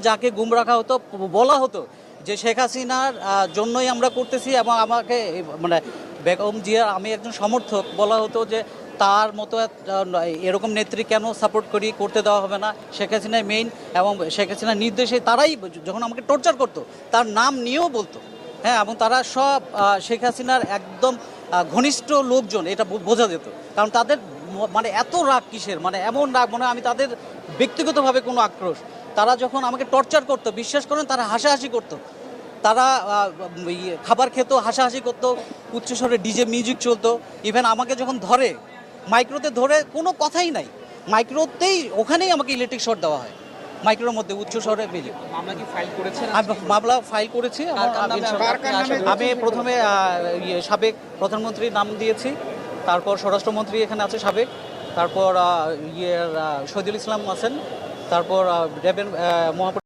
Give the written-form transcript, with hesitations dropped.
যাকে গুম রাখা হতো, বলা হতো যে শেখ হাসিনার জন্যই আমরা করতেছি, এবং আমাকে মানে বেগম জিয়ার আমি একজন সমর্থক বলা হতো যে তার মতো এরকম নেত্রী কেন সাপোর্ট করতে দেওয়া হবে না, শেখ হাসিনাই মেইন, এবং শেখ হাসিনার নির্দেশে তারাই যখন আমাকে টর্চার করতো তার নাম নিয়েও বলতো। হ্যাঁ, এবং তারা সব শেখ হাসিনার একদম ঘনিষ্ঠ লোকজন, এটা বোঝা যেত। কারণ তাদের মানে এত রাগ কিসের, মানে এমন রাগ মনে হয় আমি তাদের ব্যক্তিগতভাবে কোনো আক্রোশ। তারা যখন আমাকে টর্চার করতো, বিশ্বাস করেন তারা হাসাহাসি করতো, তারা খাবার খেত, হাসাহাসি করতো, উচ্চস্বরে ডিজে মিউজিক চলতো। ইভেন আমাকে যখন ধরে মাইক্রোতে ধরে কোনো কথাই নাই, মাইক্রোতেই ওখানেই আমাকে ইলেকট্রিক শর্ট দেওয়া হয়, মাইক্রোর মধ্যে উচ্চস্বরে মিউজিক। মামলা কি ফাইল করেছেন? আমি মামলা ফাইল করেছি। আমি প্রথমে সাবেক প্রধানমন্ত্রীর নাম দিয়েছি, তারপর স্বরাষ্ট্রমন্ত্রী এখানে আছে সাবেক, তারপর শহীদুল ইসলাম আছেন, তারপর র্যাবের মহাপরিচালক